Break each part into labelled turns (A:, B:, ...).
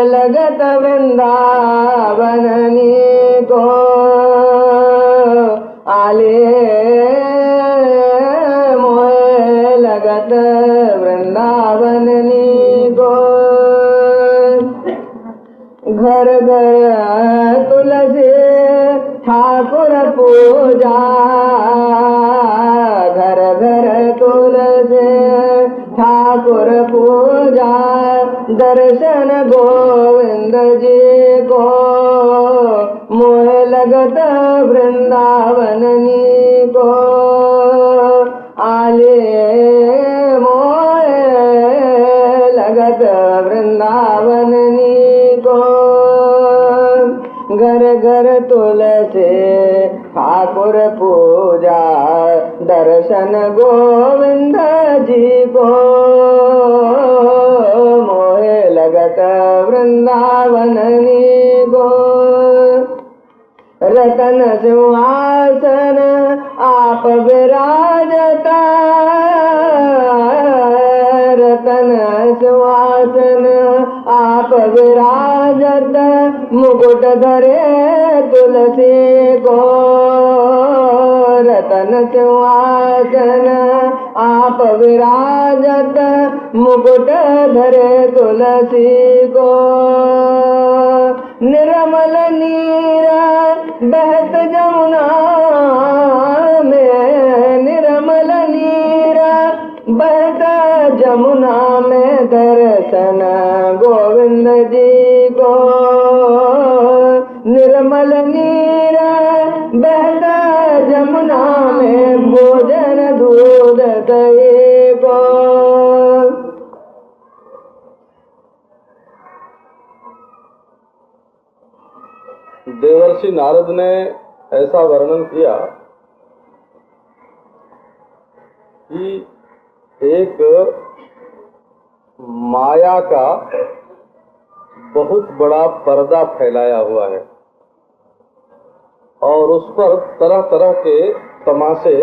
A: लगत वृंदावननी को आले मोह लगत वृंदावननी को घर घर तुलसी ठाकुर पूजा घर घर तुलसी ठाकुर पूजा दर्शन गोविंद जी को मोह लगत वृंदावननी को आले मोह लगत वृंदावननी को घर घर तुलसी ठाकुर पूजा दर्शन गोविंद जी को मोहे लगत वृंदावननी को रतन सिंहासन आप विराजता रतन सिंहासन आप विराजत मुकुट धरे तुलसी को रतन सिंहासन आप विराजत मुकुट धरे तुलसी को निर्मल नीरा बहत जमुना में निर्मल नीरा बहत जमुना में दर्शन गोविंद जी को निर्मल नीरा बहत जमुना में भोजन दूध दही को
B: देवर्षि नारद ने ऐसा वर्णन किया कि एक माया का बहुत बड़ा पर्दा फैलाया हुआ है और उस पर तरह तरह के तमाशे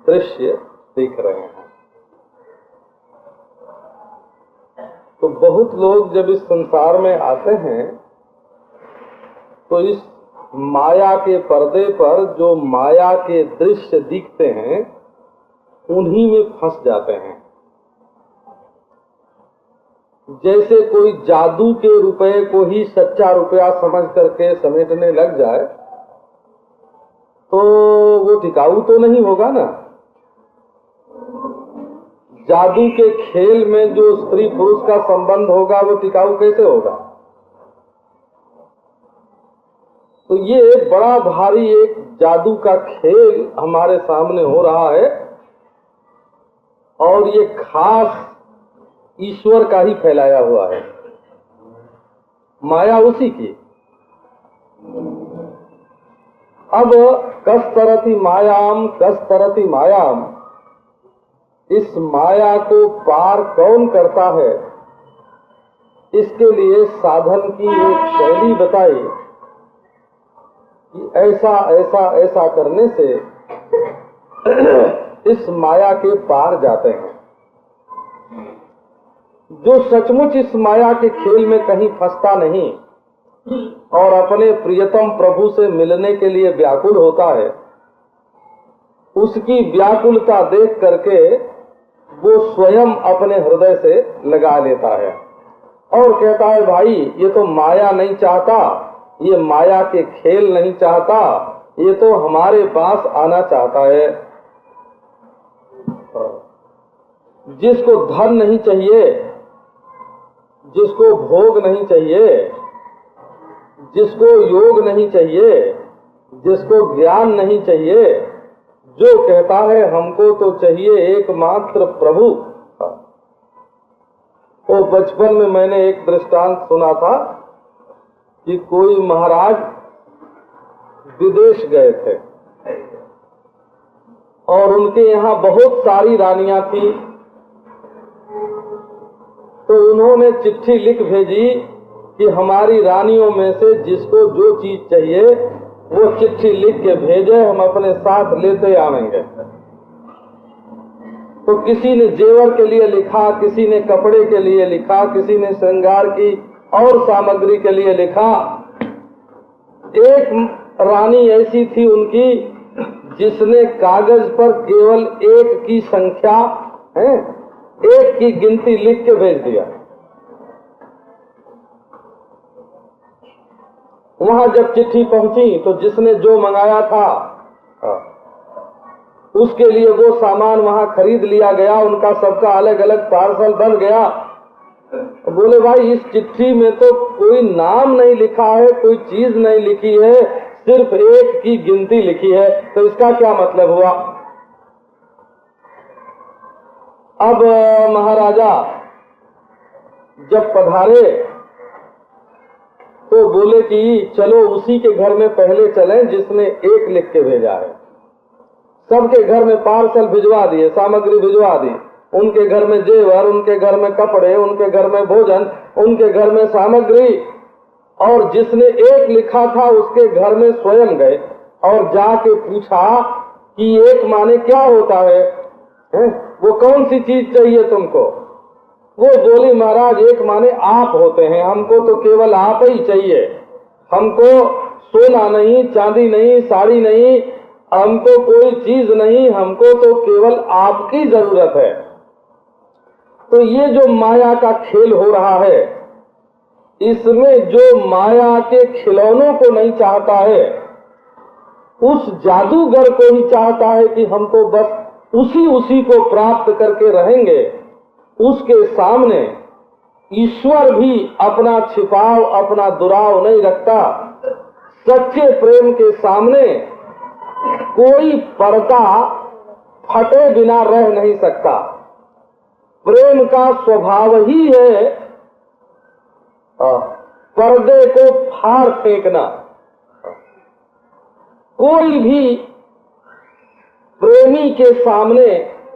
B: दृश्य दिख रहे हैं। तो बहुत लोग जब इस संसार में आते हैं तो इस माया के पर्दे पर जो माया के दृश्य दिखते हैं उन्हीं में फंस जाते हैं। जैसे कोई जादू के रुपए को ही सच्चा रुपया समझ करके समेटने लग जाए तो वो टिकाऊ तो नहीं होगा ना। जादू के खेल में जो स्त्री पुरुष का संबंध होगा वो टिकाऊ कैसे होगा। तो ये बड़ा भारी एक जादू का खेल हमारे सामने हो रहा है और ये खास ईश्वर का ही फैलाया हुआ है, माया उसी की। अब कस्तरति मायाम, इस माया को पार कौन करता है, इसके लिए साधन की एक शैली बताई कि ऐसा ऐसा ऐसा करने से इस माया के पार जाते हैं। जो सचमुच इस माया के खेल में कहीं फंसता नहीं और अपने प्रियतम प्रभु से मिलने के लिए व्याकुल होता है, उसकी व्याकुलता देख करके वो स्वयं अपने हृदय से लगा लेता है और कहता है भाई ये तो माया नहीं चाहता, ये माया के खेल नहीं चाहता, ये तो हमारे पास आना चाहता है। जिसको धन नहीं चाहिए, जिसको भोग नहीं चाहिए, जिसको योग नहीं चाहिए, जिसको ज्ञान नहीं चाहिए, जो कहता है हमको तो चाहिए एकमात्र प्रभु। तो बचपन में मैंने एक दृष्टांत सुना था कि कोई महाराज विदेश गए थे और उनके यहाँ बहुत सारी रानियां थी। तो उन्होंने चिट्ठी लिख भेजी कि हमारी रानियों में से जिसको जो चीज चाहिए वो चिट्ठी लिख के भेजे, हम अपने साथ लेते आवेंगे। तो किसी ने जेवर के लिए लिखा, किसी ने कपड़े के लिए लिखा, किसी ने श्रृंगार की और सामग्री के लिए लिखा। एक रानी ऐसी थी उनकी जिसने कागज पर केवल एक की संख्या है, एक की गिनती लिख के भेज दिया। वहां जब चिट्ठी पहुंची तो जिसने जो मंगाया था उसके लिए वो सामान वहां खरीद लिया गया। उनका सबका अलग अलग पार्सल बन गया। बोले भाई इस चिट्ठी में तो कोई नाम नहीं लिखा है, कोई चीज नहीं लिखी है, सिर्फ एक की गिनती लिखी है, तो इसका क्या मतलब हुआ? अब महाराजा जब पधारे तो बोले कि चलो उसी के घर में पहले चलें जिसने एक लिख के भेजा है। सबके घर में पार्सल भिजवा दिए, सामग्री भिजवा दी। उनके घर में जेवर, उनके घर में कपड़े, उनके घर में भोजन, उनके घर में सामग्री। और जिसने एक लिखा था उसके घर में स्वयं गए और जाके पूछा कि एक माने क्या होता है? वो कौन सी चीज चाहिए तुमको? वो बोली महाराज एक माने आप होते हैं, हमको तो केवल आप ही चाहिए। हमको सोना नहीं, चांदी नहीं, साड़ी नहीं, हमको कोई चीज नहीं, हमको तो केवल आपकी जरूरत है। तो ये जो माया का खेल हो रहा है, इसमें जो माया के खिलौनों को नहीं चाहता है, उस जादूगर को ही चाहता है कि हम तो बस उसी को प्राप्त करके रहेंगे। उसके सामने ईश्वर भी अपना छिपाव, अपना दुराव नहीं रखता। सच्चे प्रेम के सामने कोई पर्दा फटे बिना रह नहीं सकता। प्रेम का स्वभाव ही है पर्दे को फाड़ फेंकना। कोई भी प्रेमी के सामने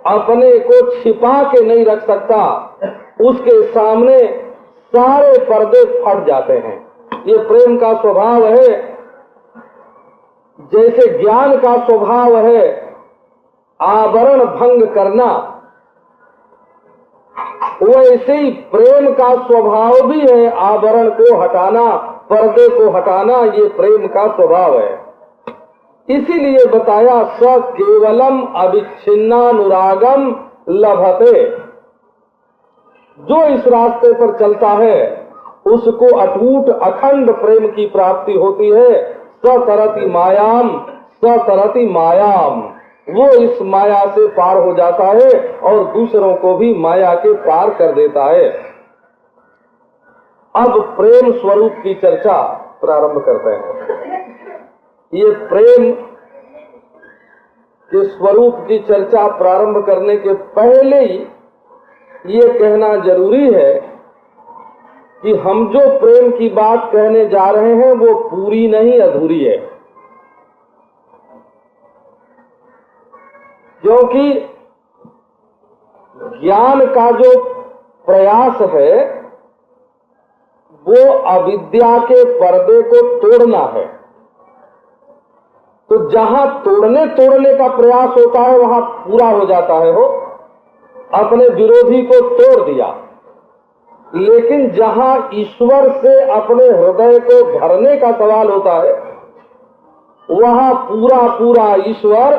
B: अपने को छिपा के नहीं रख सकता। उसके सामने सारे पर्दे फट जाते हैं। ये प्रेम का स्वभाव है। जैसे ज्ञान का स्वभाव है आवरण भंग करना, वैसे ही प्रेम का स्वभाव भी है आवरण को हटाना, पर्दे को हटाना। ये प्रेम का स्वभाव है। इसीलिए बताया स केवलम अविच्छिन्नानुरागम लभते। जो इस रास्ते पर चलता है उसको अटूट अखंड प्रेम की प्राप्ति होती है। सतरति मायाम, सतरति मायाम। वो इस माया से पार हो जाता है और दूसरों को भी माया के पार कर देता है। अब प्रेम स्वरूप की चर्चा प्रारंभ करते हैं। ये प्रेम के स्वरूप की चर्चा प्रारंभ करने के पहले ही ये कहना जरूरी है कि हम जो प्रेम की बात कहने जा रहे हैं वो पूरी नहीं, अधूरी है। क्योंकि ज्ञान का जो प्रयास है वो अविद्या के पर्दे को तोड़ना है। तो जहां तोड़ने का प्रयास होता है वहां पूरा हो जाता है। वो अपने विरोधी को तोड़ दिया। लेकिन जहां ईश्वर से अपने हृदय को भरने का सवाल होता है वहां पूरा ईश्वर,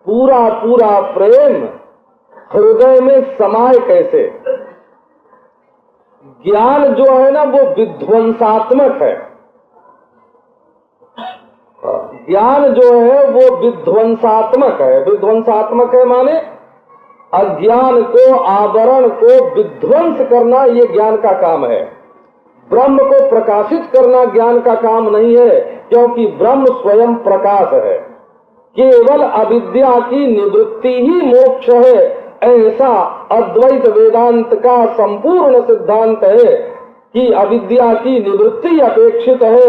B: पूरा प्रेम हृदय में समाये कैसे? ज्ञान जो है ना वो विध्वंसात्मक है। ज्ञान जो है वो विध्वंसात्मक है। विध्वंसात्मक है माने अज्ञान को, आवरण को विध्वंस करना, ये ज्ञान का काम है। ब्रह्म को प्रकाशित करना ज्ञान का काम नहीं है, क्योंकि ब्रह्म स्वयं प्रकाश है। केवल अविद्या की निवृत्ति ही मोक्ष है, ऐसा अद्वैत वेदांत का संपूर्ण सिद्धांत है कि अविद्या की निवृत्ति अपेक्षित है,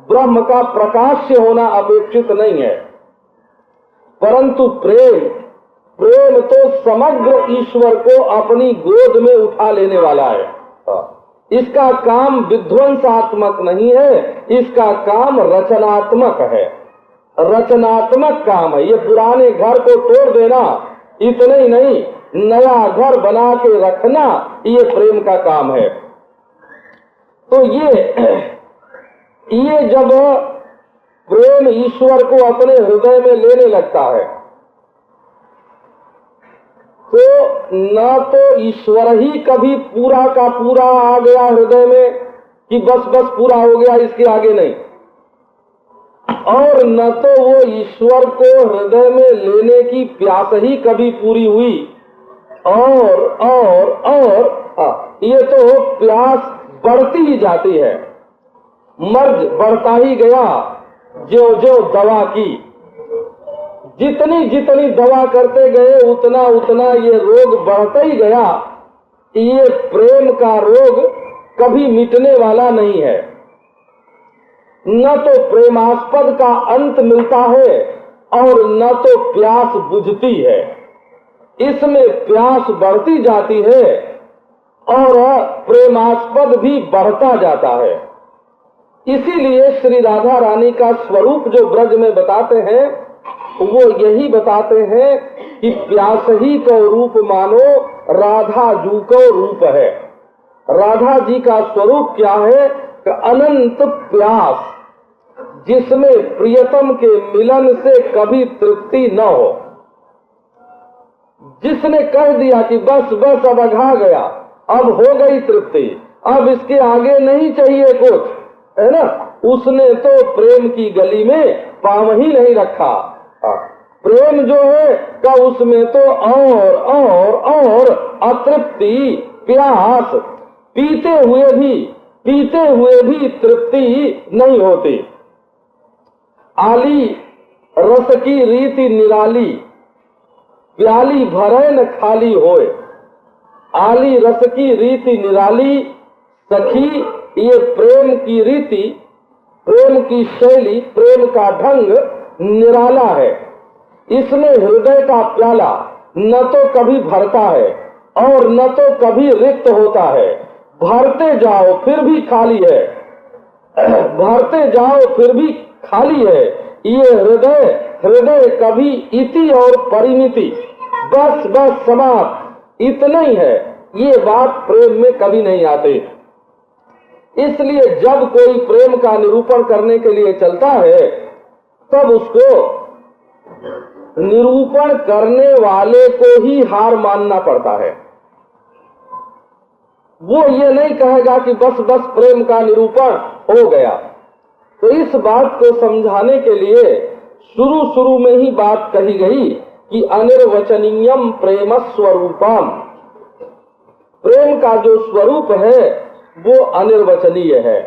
B: ब्रह्म का प्रकाश्य होना अपेक्षित नहीं है। परंतु प्रेम तो समग्र ईश्वर को अपनी गोद में उठा लेने वाला है। इसका काम विध्वंसात्मक नहीं है, इसका काम रचनात्मक है। रचनात्मक काम है। ये पुराने घर को तोड़ देना, इतना ही नहीं, नया घर बना के रखना, ये प्रेम का काम है। तो ये जब प्रेम ईश्वर को अपने हृदय में लेने लगता है तो न तो ईश्वर ही कभी पूरा का पूरा आ गया हृदय में कि बस बस पूरा हो गया, इसके आगे नहीं, और न तो वो ईश्वर को हृदय में लेने की प्यास ही कभी पूरी हुई, और ये तो प्यास बढ़ती ही जाती है, मर्ज बढ़ता ही गया जो जो दवा की, जितनी जितनी दवा करते गए उतना उतना ये रोग बढ़ता ही गया। ये प्रेम का रोग कभी मिटने वाला नहीं है, न तो प्रेमास्पद का अंत मिलता है और न तो प्यास बुझती है। इसमें प्यास बढ़ती जाती है और प्रेमास्पद भी बढ़ता जाता है। इसीलिए श्री राधा रानी का स्वरूप जो ब्रज में बताते हैं वो यही बताते हैं कि प्यास ही को रूप मानो राधा जू को रूप है। राधा जी का स्वरूप क्या है कि अनंत प्यास, जिसमें प्रियतम के मिलन से कभी तृप्ति न हो। जिसने कह दिया कि बस बस अब अघा गया, अब हो गई तृप्ति, अब इसके आगे नहीं चाहिए कुछ, है ना, उसने तो प्रेम की गली में पांव ही नहीं रखा। प्रेम जो है का उसमें तो और अतृप्ति, प्यास, पीते हुए भी तृप्ति नहीं होती। आली रस की रीति निराली, प्याली भरे न खाली होए। आली रस की रीति निराली, सखी ये प्रेम की रीति, प्रेम की शैली, प्रेम का ढंग निराला है। इसमें हृदय का प्याला न तो कभी भरता है और न तो कभी रिक्त होता है। भरते जाओ फिर भी खाली है, भरते जाओ फिर भी खाली है। ये हृदय कभी इति और परिमिति, बस बस समाप्त, इतना ही है। ये बात प्रेम में कभी नहीं आती। इसलिए जब कोई प्रेम का निरूपण करने के लिए चलता है तब उसको निरूपण करने वाले को ही हार मानना पड़ता है। वो ये नहीं कहेगा कि बस बस प्रेम का निरूपण हो गया। तो इस बात को समझाने के लिए शुरू में ही बात कही गई कि अनिर्वचनीयम प्रेम स्वरूपम, प्रेम का जो स्वरूप है वो अनिर्वचनीय है।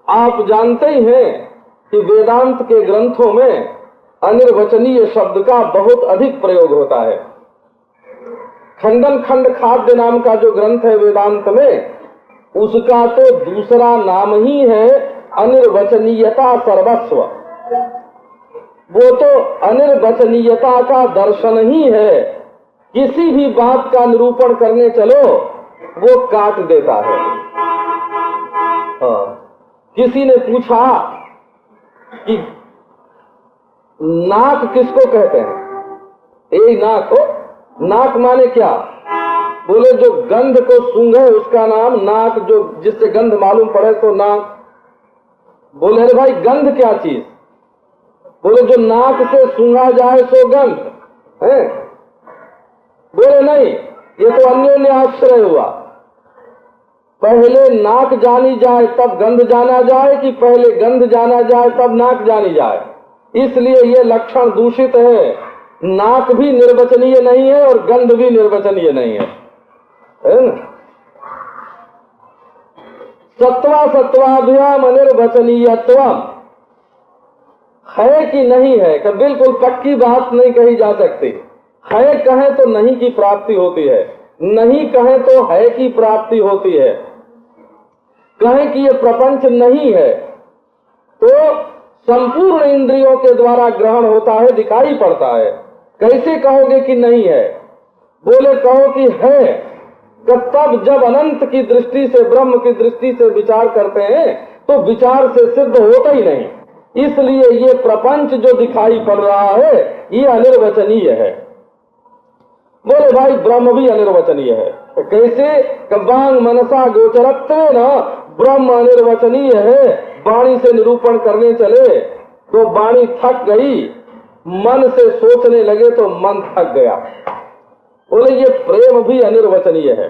B: आप जानते ही हैं कि वेदांत के ग्रंथों में अनिर्वचनीय शब्द का बहुत अधिक प्रयोग होता है। खंडन खंड खाद्य नाम का जो ग्रंथ है वेदांत में, उसका तो दूसरा नाम ही है अनिर्वचनीयता सर्वस्व। वो तो अनिर्वचनीयता का दर्शन ही है। किसी भी बात का निरूपण करने चलो वो काट देता है। किसी ने पूछा कि नाक किसको कहते हैं? ए नाक हो, नाक माने क्या? बोले जो गंध को सूंघे उसका नाम नाक, जो जिससे गंध मालूम पड़े तो नाक। बोले अरे भाई गंध क्या चीज? बोले जो नाक से सूंघा जाए सो गंध है। बोले नहीं, ये तो अन्योन्य आश्रय हुआ। पहले नाक जानी जाए तब गंध जाना जाए कि पहले गंध जाना जाए तब नाक जानी जाए? इसलिए ये लक्षण दूषित है। नाक भी निर्वचनीय नहीं है और गंध भी निर्वचनीय नहीं है ना? सत्वा सत्वाभ्याम अनिर्वचनीयत्वम है कि नहीं है कि बिल्कुल पक्की बात नहीं कही जा सकती। है कहें तो नहीं की प्राप्ति होती है, नहीं कहें तो है की प्राप्ति होती है। कहें कि ये प्रपंच नहीं है तो संपूर्ण इंद्रियों के द्वारा ग्रहण होता है, दिखाई पड़ता है। कैसे कहोगे कि नहीं है? बोले कहो कि है, तो तब जब अनंत की दृष्टि से, ब्रह्म की दृष्टि से विचार करते हैं तो विचार से सिद्ध होता ही नहीं। इसलिए ये प्रपंच जो दिखाई पड़ रहा है ये अनिर्वचनीय है। बोले भाई ब्रह्म भी अनिर्वचनीय है। तो कैसे? वांग मनसा गोचरत्वेन ब्रह्म अनिर्वचनीय है, वाणी से निरूपण करने चले तो वाणी थक गई, मन से सोचने लगे तो मन थक गया। बोले ये प्रेम भी अनिर्वचनीय है।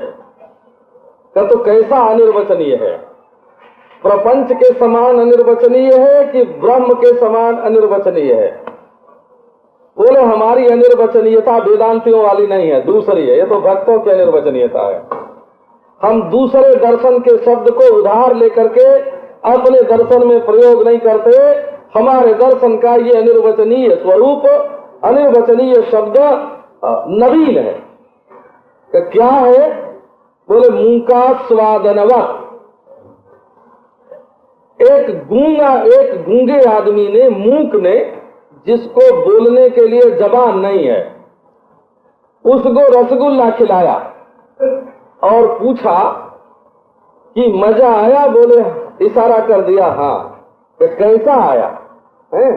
B: तो कैसा अनिर्वचनीय है? प्रपंच के समान अनिर्वचनीय है कि ब्रह्म के समान अनिर्वचनीय है? बोले हमारी अनिर्वचनीयता वेदांतियों वाली नहीं है, दूसरी है। ये तो भक्तों की अनिर्वचनीयता है। हम दूसरे दर्शन के शब्द को उधार लेकर के अपने दर्शन में प्रयोग नहीं करते। हमारे दर्शन का ये अनिर्वचनीय स्वरूप, अनिर्वचनीय शब्द नवीन है। क्या है? बोले मुंह का स्वादनवत। एक गूंगे आदमी ने, मूक ने, जिसको बोलने के लिए जबान नहीं है, उसको रसगुल्ला खिलाया और पूछा कि मजा आया? बोले इशारा कर दिया हाँ। तो कैसा आया है?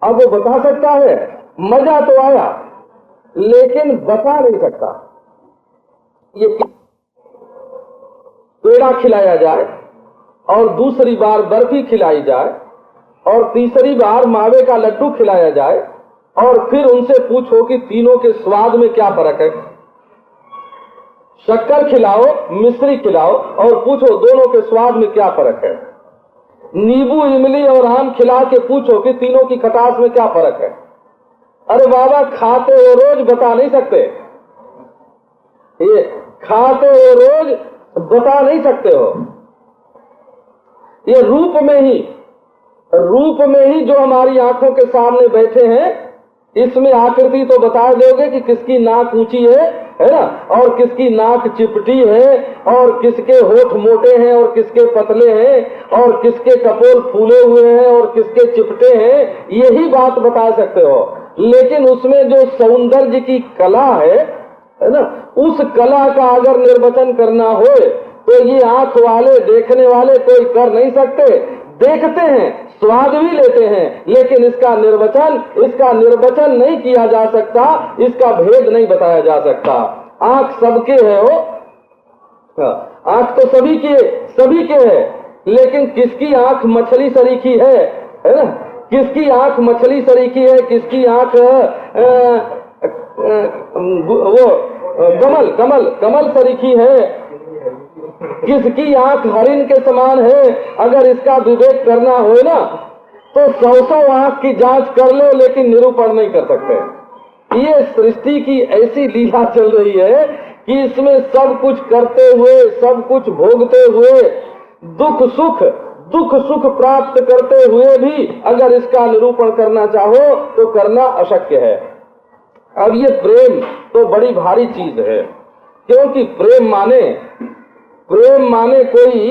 B: अब वो बता सकता है? मजा तो आया लेकिन बता नहीं सकता। ये पेड़ा खिलाया जाए और दूसरी बार बर्फी खिलाई जाए और तीसरी बार मावे का लड्डू खिलाया जाए और फिर उनसे पूछो कि तीनों के स्वाद में क्या फर्क है। शक्कर खिलाओ, मिश्री खिलाओ और पूछो दोनों के स्वाद में क्या फर्क है। नींबू, इमली और आम खिला के पूछो कि तीनों की खटास में क्या फर्क है। अरे बाबा, खाते हो रोज, बता नहीं सकते। ये खाते हो रोज, बता नहीं सकते हो। ये रूप में ही जो हमारी आंखों के सामने बैठे हैं, इसमें आकृति तो बता दोगे कि किसकी नाक ऊंची है ना, और किसकी नाक चिपटी है, और किसके होठ मोटे हैं और किसके पतले हैं, और किसके कपोल फूले हुए हैं और किसके चिपटे हैं। यही बात बता सकते हो। लेकिन उसमें जो सौंदर्य की कला है ना, उस कला का अगर निर्वचन करना हो तो ये आंख वाले, देखने वाले कोई कर नहीं सकते। देखते हैं, स्वाद भी लेते हैं, लेकिन इसका निर्वचन नहीं किया जा सकता, इसका भेद नहीं बताया जा सकता। आंख सबके है हो, आंख तो सभी के है, लेकिन किसकी आंख मछली सरीखी है ना? किसकी आंख मछली सरीखी है, किसकी आंख वो कमल सरीखी है, किसकी आंख हरिण के समान है। अगर इसका विवेक करना हो ना तो 100 आंख की जांच कर लो, लेकिन निरूपण नहीं कर सकते। ये सृष्टि की ऐसी लीला चल रही है कि इसमें सब कुछ करते हुए, सब कुछ भोगते हुए, दुख सुख प्राप्त करते हुए भी अगर इसका निरूपण करना चाहो तो करना अशक्य है। अब ये प्रेम तो बड़ी भारी चीज है, क्योंकि प्रेम माने कोई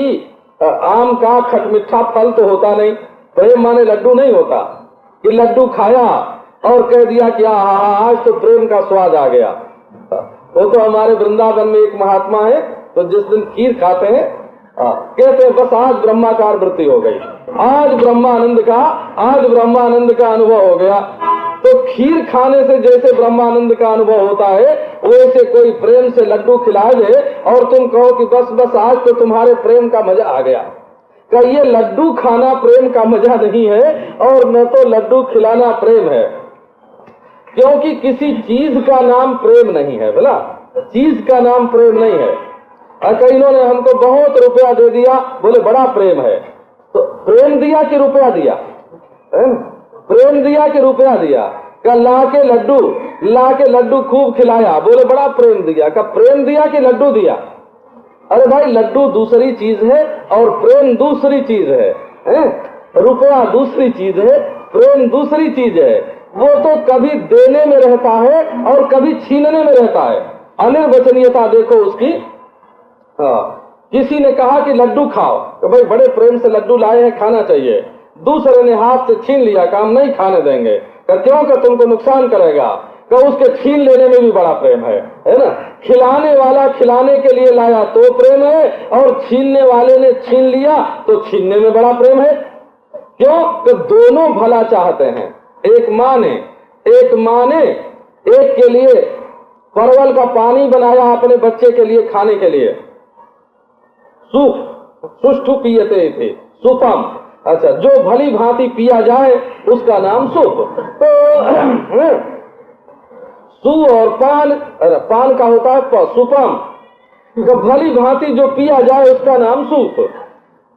B: आम का खटमिठा फल तो होता नहीं। प्रेम माने लड्डू नहीं होता कि लड्डू खाया और कह दिया कि आज तो प्रेम का स्वाद आ गया। वो तो हमारे वृंदावन में एक महात्मा है, तो जिस दिन खीर खाते हैं कहते हैं बस आज ब्रह्माकार वृत्ति हो गई, आज ब्रह्मानंद का अनुभव हो गया। तो खीर खाने से जैसे ब्रह्मानंद का अनुभव होता है, वैसे कोई प्रेम से लड्डू खिला दे और तुम कहो कि बस आज तो तुम्हारे प्रेम का मजा आ गया। क्या ये लड्डू खाना प्रेम का मजा नहीं है और न तो लड्डू खिलाना प्रेम है, क्योंकि किसी चीज का नाम प्रेम नहीं है। बोला चीज का नाम प्रेम नहीं है। अच्छा, इन्होंने हमको बहुत रुपया दे दिया, बोले बड़ा प्रेम है। तो प्रेम दिया कि रुपया दिया? प्रेम दिया कि रुपया दिया? का ला के लड्डू खूब खिलाया, बोले बड़ा प्रेम दिया। का प्रेम दिया कि लड्डू दिया? अरे भाई, लड्डू दूसरी चीज है और प्रेम दूसरी चीज है, रुपया दूसरी चीज है, प्रेम दूसरी चीज है। वो तो कभी देने में रहता है और कभी छीनने में रहता है। अनिर्वचनीयता देखो उसकी। किसी ने कहा कि लड्डू खाओ, तो भाई बड़े प्रेम से लड्डू लाए हैं, खाना चाहिए। दूसरे ने हाथ से छीन लिया, काम नहीं खाने देंगे। क्यों? कि तुमको नुकसान करेगा। कि उसके छीन लेने में भी बड़ा प्रेम है ना? खिलाने वाला खिलाने के लिए लाया तो प्रेम है, और छीनने वाले ने छीन लिया तो छीनने में बड़ा प्रेम है। क्यों? कि दोनों भला चाहते हैं। एक माँ ने एक के लिए परवल का पानी बनाया अपने बच्चे के लिए खाने के लिए, सूप सुष्ठु पीयते थे सुपम। अच्छा, जो भली भांति पिया जाए उसका नाम सुप। तो सु और पान, पान का होता है सुपम, तो भली भांति जो पिया जाए उसका नाम सूप।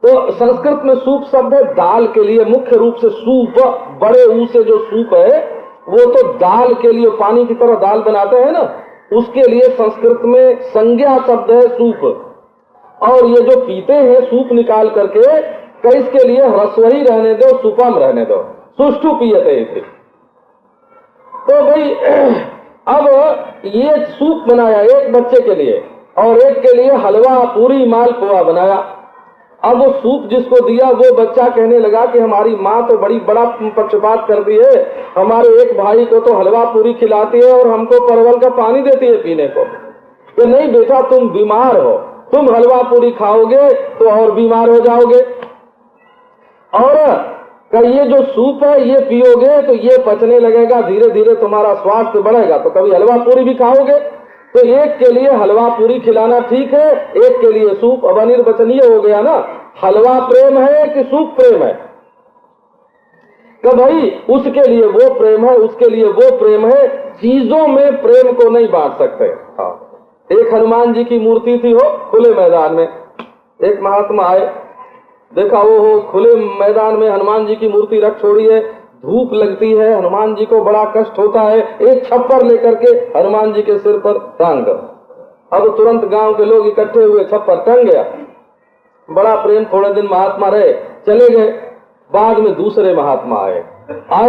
B: तो संस्कृत में सूप शब्द है दाल के लिए, मुख्य रूप से सूप, बड़े ऊ से जो सूप है वो तो दाल के लिए, पानी की तरह दाल बनाते हैं ना, उसके लिए संस्कृत में संज्ञा शब्द है सूप। और ये जो पीते हैं सूप निकाल करके, तो इसके लिए ह्रस्वही रहने दो, सुपम रहने दो, सुष्ठु पीयते थे। तो भाई अब ये सूप बनाया एक बच्चे के लिए, और एक के लिए हलवा पूरी मालपुआ बनाया। अब वो सूप जिसको दिया वो बच्चा कहने लगा कि हमारी माँ तो बड़ा पक्षपात करती है, हमारे एक भाई को तो हलवा पूरी खिलाती है और हमको परवल का पानी देती है पीने को। तो नहीं बेटा, तुम बीमार हो, तुम हलवा पूरी खाओगे तो और बीमार हो जाओगे, और ये जो सूप है ये पियोगे तो ये पचने लगेगा, धीरे धीरे तुम्हारा स्वास्थ्य बढ़ेगा, तो कभी हलवा पूरी भी खाओगे। तो एक के लिए हलवा पूरी खिलाना ठीक है, एक के लिए सूप। अब अनिर्वचनीय हो गया ना, हलवा प्रेम है कि सूप प्रेम है? तो भाई उसके लिए वो प्रेम है, उसके लिए वो प्रेम है। चीजों में प्रेम को नहीं बांट सकते। हाँ, एक हनुमान जी की मूर्ति थी हो खुले मैदान में, एक महात्मा आए, देखा वो हो खुले मैदान में हनुमान जी की मूर्ति रख छोड़ी है, धूप लगती है, हनुमान जी को बड़ा कष्ट होता है, एक छप्पर लेकर के हनुमान जी के सिर पर टांग दो। अब तुरंत गांव के लोग इकट्ठे हुए, छप्पर टंग गया, बड़ा प्रेम। थोड़े दिन महात्मा रहे, चले गए। बाद में दूसरे महात्मा आए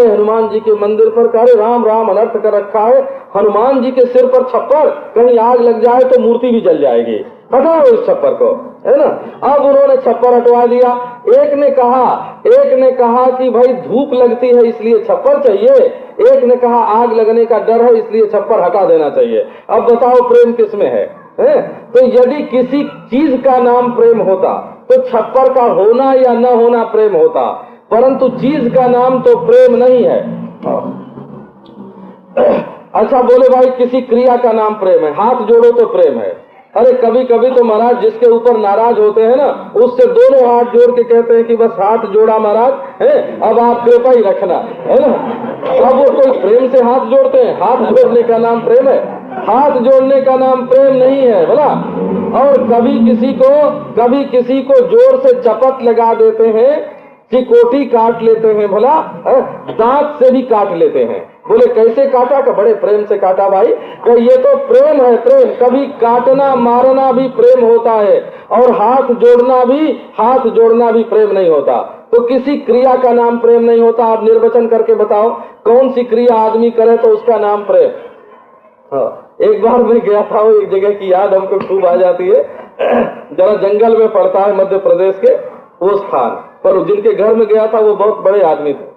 B: हनुमान जी के मंदिर पर, कहे राम राम अनर्थ कर रखा है, हनुमान जी के सिर पर छप्पर, कहीं आग लग जाए तो मूर्ति भी जल जाएगी, हटाओ इस छप्पर को, है ना। अब उन्होंने छप्पर हटवा दिया। एक ने कहा कि भाई धूप लगती है इसलिए छप्पर चाहिए, एक ने कहा आग लगने का डर है इसलिए छप्पर हटा देना चाहिए। अब बताओ प्रेम किसमें है? तो यदि किसी चीज का नाम प्रेम होता तो छप्पर का होना या न होना प्रेम होता, परंतु चीज का नाम तो प्रेम नहीं है। अच्छा बोले भाई किसी क्रिया का नाम प्रेम है, हाथ जोड़ो तो प्रेम है। अरे कभी कभी तो महाराज जिसके ऊपर नाराज होते हैं ना, उससे दोनों हाथ जोड़ के कहते हैं कि बस हाथ जोड़ा महाराज, है अब आप कृपा ही रखना, है ना। अब वो कोई प्रेम से हाथ जोड़ते हैं? हाथ जोड़ने का नाम प्रेम है? हाथ जोड़ने का नाम प्रेम नहीं है बोला। और कभी किसी को जोर से चपत लगा देते हैं, चिकोटी काट लेते हैं, भला दांत से भी काट लेते हैं। बोले कैसे काटा? का बड़े प्रेम से काटा भाई। तो ये तो प्रेम है, प्रेम। कभी काटना मारना भी प्रेम होता है, और हाथ जोड़ना भी प्रेम नहीं होता। तो किसी क्रिया का नाम प्रेम नहीं होता। आप निर्वचन करके बताओ कौन सी क्रिया आदमी करे तो उसका नाम प्रेम। हाँ, एक बार मैं गया था, एक जगह की याद हमको खूब आ जाती है, जरा जंगल में पड़ता है मध्य प्रदेश के वो स्थान पर, जिनके घर में गया था वो बहुत बड़े आदमी थे।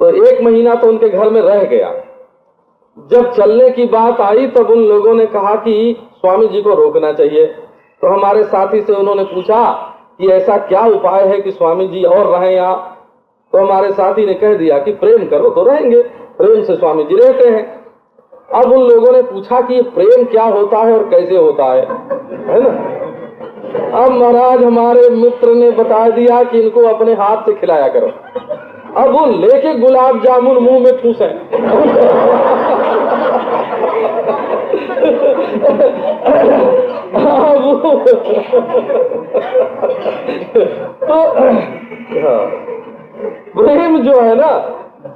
B: तो 1 महीना तो उनके घर में रह गया। जब चलने की बात आई तब उन लोगों ने कहा कि स्वामी जी को रोकना चाहिए। तो हमारे साथी से उन्होंने पूछा कि ऐसा क्या उपाय है कि स्वामी जी और रहें यहाँ? तो हमारे साथी ने कह दिया कि प्रेम करो तो रहेंगे, प्रेम से स्वामी जी रहते हैं। अब उन लोगों ने पूछा कि प्रेम क्या होता है और कैसे होता है ना। अब महाराज हमारे मित्र ने बता दिया कि इनको अपने हाथ से खिलाया करो। अब वो लेके गुलाब जामुन मुंह में ठूसे। तो प्रेम जो है ना,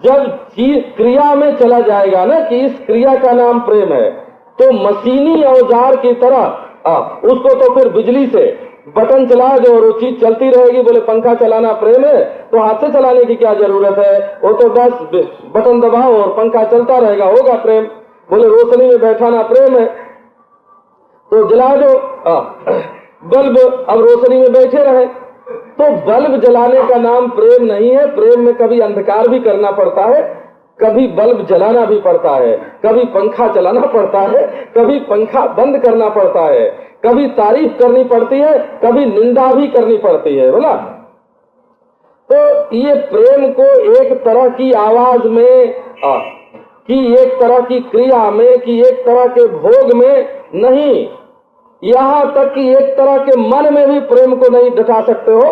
B: जब चीज क्रिया में चला जाएगा ना कि इस क्रिया का नाम प्रेम है, तो मशीनी औजार की तरह उसको तो फिर बिजली से बटन चला दो और वो चीज चलती रहेगी। बोले पंखा चलाना प्रेम है तो हाथ से चलाने की क्या जरूरत है, वो तो बस बटन दबाओ और पंखा चलता रहेगा, होगा प्रेम। बोले रोशनी में बैठाना प्रेम है तो जला दो बल्ब, अब रोशनी में बैठे रहे। तो बल्ब जलाने का नाम प्रेम नहीं है। प्रेम में कभी अंधकार भी करना पड़ता है, कभी बल्ब जलाना भी पड़ता है, कभी पंखा चलाना पड़ता है, कभी पंखा बंद करना पड़ता है, कभी तारीफ करनी पड़ती है, कभी निंदा भी करनी पड़ती है, बोला। तो ये प्रेम को एक तरह की आवाज में कि एक तरह की क्रिया में कि एक तरह के भोग में नहीं, यहाँ तक कि एक तरह के मन में भी प्रेम को नहीं डटा सकते हो।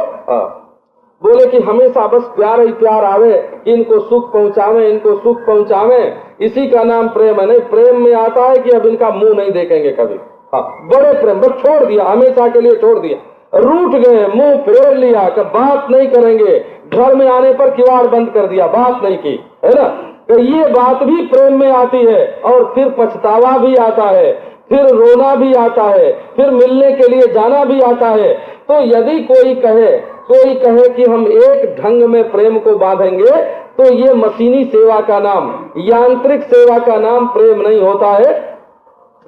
B: बोले कि हमेशा बस प्यार ही प्यार आवे, इनको सुख पहुंचावे, इनको सुख पहुंचावे, इसी का नाम प्रेम है। नहीं, प्रेम में आता है कि अब इनका मुंह नहीं देखेंगे कभी। बड़े प्रेम, बस छोड़ दिया, हमेशा के लिए छोड़ दिया, रूठ गए, मुंह फेर लिया कि बात नहीं करेंगे, घर में आने पर किवाड़ बंद कर दिया, बात नहीं की, है ना। तो ये बात भी प्रेम में आती है, और फिर पछतावा भी आता है, फिर रोना भी आता है, फिर मिलने के लिए जाना भी आता है। तो यदि कोई कहे कि हम एक ढंग में प्रेम को बांधेंगे, तो ये मशीनी सेवा का नाम, यांत्रिक सेवा का नाम प्रेम नहीं होता है।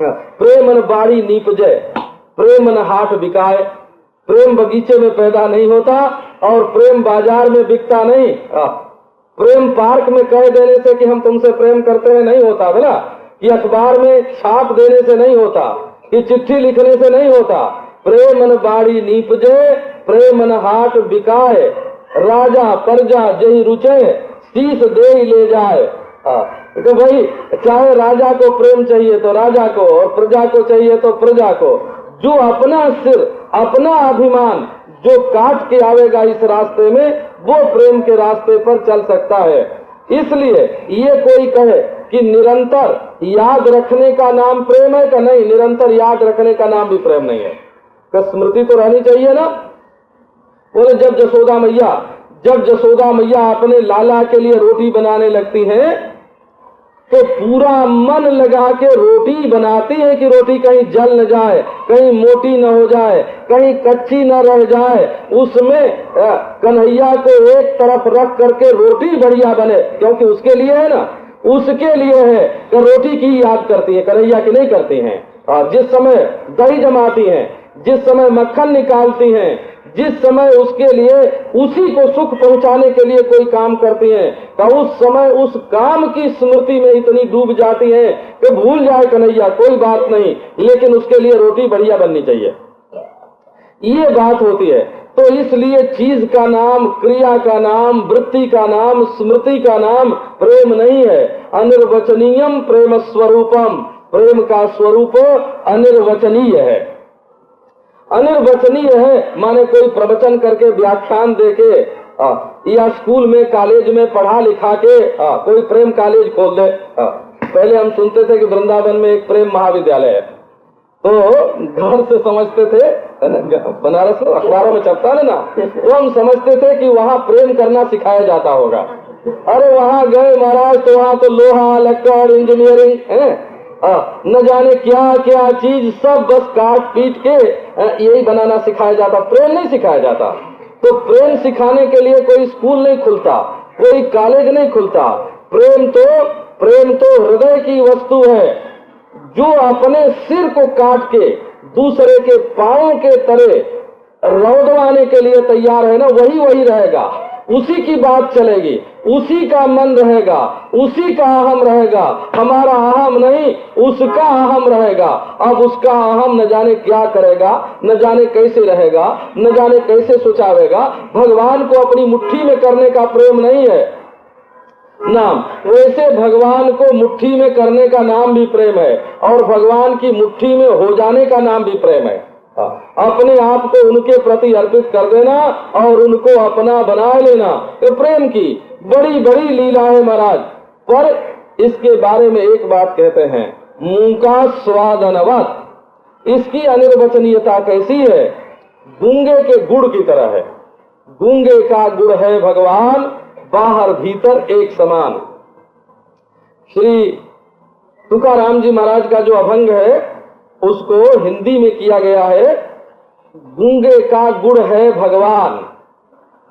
B: प्रेम न बाड़ी नीपजे, प्रेम न हाट बिकाए। प्रेम बगीचे में पैदा नहीं होता, और प्रेम बाजार में बिकता नहीं। प्रेम पार्क में कह देने से कि हम तुमसे प्रेम करते हैं नहीं होता, बोला कि अखबार में छाप देने से नहीं होता, कि चिट्ठी लिखने से नहीं होता। प्रेम न बाड़ी नीपजे, प्रेम न हाट बिकाए, राजा प्रजा जही रुचे, शीश दे ले जाए। तो भाई, चाहे राजा को प्रेम चाहिए तो राजा को, और प्रजा को चाहिए तो प्रजा को। जो अपना सिर, अपना अभिमान जो काट के आवेगा इस रास्ते में, वो प्रेम के रास्ते पर चल सकता है। इसलिए ये कोई कहे कि निरंतर याद रखने का नाम प्रेम है, का नहीं, निरंतर याद रखने का नाम भी प्रेम नहीं है। का स्मृति तो रहनी चाहिए ना। बोले जब जसोदा मैया अपने लाला के लिए रोटी बनाने लगती हैं, तो पूरा मन लगा के रोटी बनाती है कि रोटी कहीं जल न जाए, कहीं मोटी न हो जाए, कहीं कच्ची न रह जाए। उसमें कन्हैया को एक तरफ रख करके रोटी बढ़िया बने, क्योंकि उसके लिए है ना, उसके लिए है कि रोटी की याद करती है, कन्हैया की नहीं करती हैं। जिस समय दही जमाती हैं, जिस समय मक्खन निकालती हैं, जिस समय उसके लिए, उसी को सुख पहुंचाने के लिए कोई काम करती हैं, तो उस समय उस काम की स्मृति में इतनी डूब जाती है कि भूल जाए कन्हैया, कोई बात नहीं, लेकिन उसके लिए रोटी बढ़िया बननी चाहिए। ये बात होती है। तो इसलिए चीज का नाम, क्रिया का नाम, वृत्ति का नाम, स्मृति का नाम प्रेम नहीं है। अनिर्वचनीयम प्रेम स्वरूपम, प्रेम का स्वरूप अनिर्वचनीय है। अनिर्वचनीय है माने कोई प्रवचन करके, व्याख्यान देके, या स्कूल में, कॉलेज में पढ़ा लिखा के कोई प्रेम कॉलेज खोल दे। पहले हम सुनते थे कि वृंदावन में एक प्रेम महाविद्यालय है, तो घर से समझते थे, बनारस में अखबारों में छपता है ना, तो हम समझते थे कि वहाँ प्रेम करना सिखाया जाता होगा। अरे वहाँ गए महाराज, तो वहाँ तो लोहा, लक्कड़, इंजीनियरिंग है, न जाने क्या क्या चीज, सब बस काट पीट के यही बनाना सिखाया जाता, प्रेम नहीं सिखाया जाता। तो प्रेम सिखाने के लिए कोई स्कूल नहीं खुलता, कोई कॉलेज नहीं खुलता। प्रेम तो हृदय की वस्तु है। जो अपने सिर को काट के दूसरे के पांव के तले रौदवाने के लिए तैयार है ना, वही रहेगा, उसी की बात चलेगी, उसी का मन रहेगा, उसी का अहम रहेगा। हमारा अहम नहीं, उसका अहम रहेगा। अब उसका अहम न जाने क्या करेगा, न जाने कैसे रहेगा, न जाने कैसे सोचावेगा। भगवान को अपनी मुट्ठी में करने का प्रेम नहीं है नाम, वैसे भगवान को मुट्ठी में करने का नाम भी प्रेम है, और भगवान की मुट्ठी में हो जाने का नाम भी प्रेम है। अपने आप को उनके प्रति अर्पित कर देना और उनको अपना बना लेना, ये प्रेम की बड़ी बड़ी लीला है महाराज। पर इसके बारे में एक बात कहते हैं, मुंह का स्वाद अनवत। इसकी अनिर्वचनीयता कैसी है? गूंगे के गुड़ की तरह है। गूंगे का गुड़ है भगवान, बाहर भीतर एक समान। श्री तुकाराम जी महाराज का जो अभंग है उसको हिंदी में किया गया है, गूंगे का गुड़ है भगवान,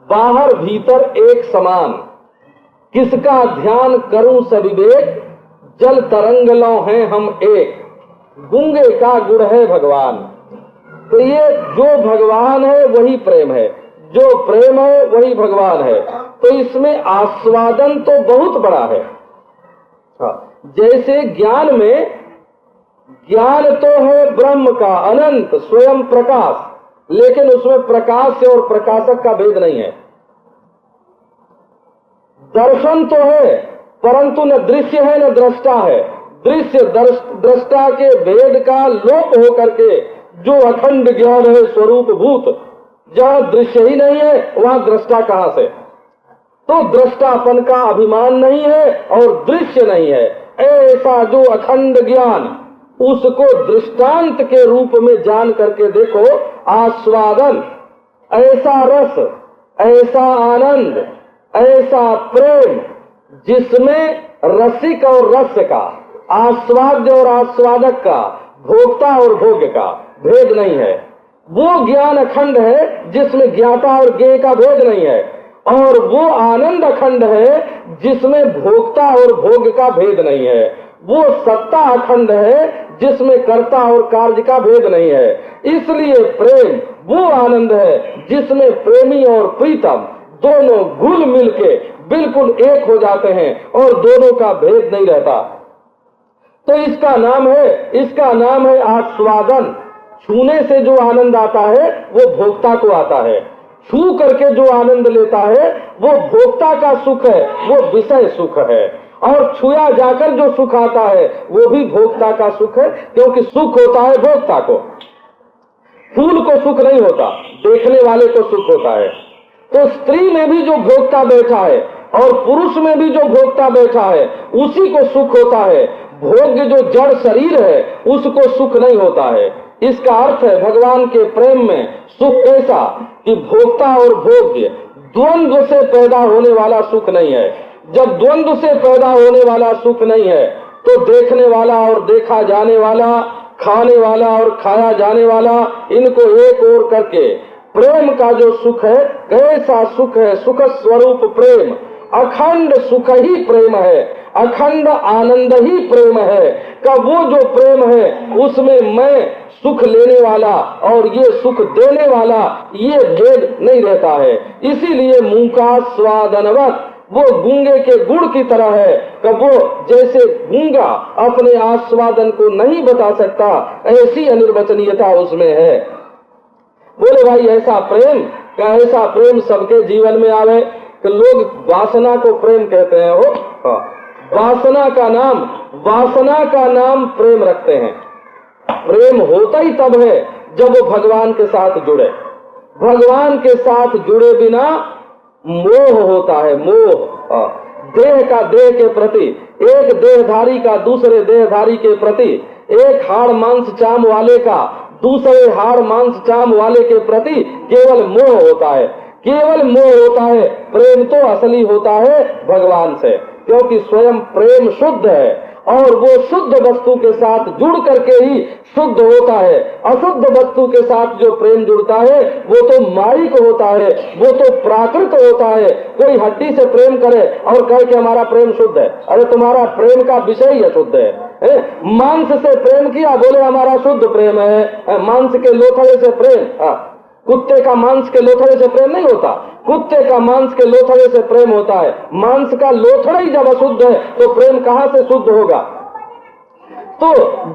B: बाहर भीतर एक समान। किसका ध्यान करूं सविवेक, जल तरंग लो हैं हम एक। गूंगे का गुड़ है भगवान। तो ये जो भगवान है वही प्रेम है, जो प्रेम है वही भगवान है। तो इसमें आस्वादन तो बहुत बड़ा है। जैसे ज्ञान में, ज्ञान तो है ब्रह्म का अनंत स्वयं प्रकाश, लेकिन उसमें प्रकाश और प्रकाशक का भेद नहीं है। दर्शन तो है परंतु न दृश्य है न दृष्टा है। दृश्य दृष्टा के भेद का लोप होकर के जो अखंड ज्ञान है स्वरूप भूत, जहाँ दृश्य ही नहीं है वहाँ दृष्टा कहाँ से? तो दृष्टापन का अभिमान नहीं है और दृश्य नहीं है। ऐसा जो अखंड ज्ञान, उसको दृष्टांत के रूप में जान करके देखो। आस्वादन, ऐसा रस, ऐसा आनंद, ऐसा प्रेम जिसमें रसिक और रस का, आस्वाद्य और आस्वादक का, भोक्ता और भोग्य का भेद नहीं है। वो ज्ञान अखंड है जिसमें ज्ञाता और ज्ञेय का भेद नहीं है, और वो आनंद अखंड है जिसमें भोक्ता और भोग्य का भेद नहीं है। वो सत्ता अखंड है जिसमें कर्ता और कार्य का भेद नहीं है। इसलिए प्रेम वो आनंद है जिसमें प्रेमी और प्रीतम दोनों घुल मिल के बिल्कुल एक हो जाते हैं और दोनों का भेद नहीं रहता। तो इसका नाम है आस्वादन। छूने से जो आनंद आता है वो भोक्ता को आता है, छू करके जो आनंद लेता है वो भोक्ता का सुख है, वो विषय सुख है। और छुआ जाकर जो सुख आता है वो भी भोक्ता का सुख है, क्योंकि सुख होता है भोक्ता को। फूल को सुख नहीं होता, देखने वाले को सुख होता है। तो स्त्री में भी जो भोक्ता बैठा है और पुरुष में भी जो भोक्ता बैठा है उसी को सुख होता है। भोग्य जो जड़ शरीर है उसको सुख नहीं होता है। इसका अर्थ है भगवान के प्रेम में सुख कैसा कि भोक्ता और भोग्य द्वंद्व से पैदा होने वाला सुख नहीं है। जब द्वंद्व से पैदा होने वाला सुख नहीं है तो देखने वाला और देखा जाने वाला, खाने वाला और खाया जाने वाला, इनको एक ओर करके प्रेम का जो सुख है, कैसा सुख है? सुख स्वरूप प्रेम, अखंड सुख ही प्रेम है, अखंड आनंद ही प्रेम है। का वो जो प्रेम है उसमें मैं सुख लेने वाला और ये सुख देने वाला, ये भेद नहीं रहता है। इसीलिए मुंह का स्वादनवत वो गूंगे के गुड़ की तरह है कि वो जैसे गूंगा अपने आस्वादन को नहीं बता सकता, ऐसी अनिर्वचनीयता उसमें है। बोले भाई ऐसा प्रेम सबके जीवन में आवे कि लोग वासना को प्रेम कहते हैं। हो वासना का नाम प्रेम रखते हैं। प्रेम होता ही तब है जब वो भगवान के साथ जुड़े। भगवान के साथ जुड़े बिना मोह होता है, मोह। देह का देह के प्रति, एक देहधारी का दूसरे देहधारी के प्रति, एक हाड़ मांस चाम वाले का दूसरे हाड़ मांस चाम वाले के प्रति केवल मोह होता है, केवल मोह होता है। प्रेम तो असली होता है भगवान से, क्योंकि स्वयं प्रेम शुद्ध है और वो शुद्ध वस्तु के साथ जुड़ करके ही शुद्ध होता है। अशुद्ध वस्तु के साथ जो प्रेम जुड़ता है वो तो मायिक होता है, वो तो प्राकृत होता है। कोई हड्डी से प्रेम करे और कहे कि हमारा प्रेम शुद्ध है, अरे तुम्हारा प्रेम का विषय ही अशुद्ध है। मांस से प्रेम किया, बोले हमारा शुद्ध प्रेम है। मांस के लोथड़े से प्रेम, कुत्ते का मांस के लोथड़े से प्रेम नहीं होता, कुत्ते का मांस के लोथड़े से प्रेम होता है। मांस का लोथड़ा ही जब अशुद्ध है तो प्रेम कहाँ से शुद्ध होगा? तो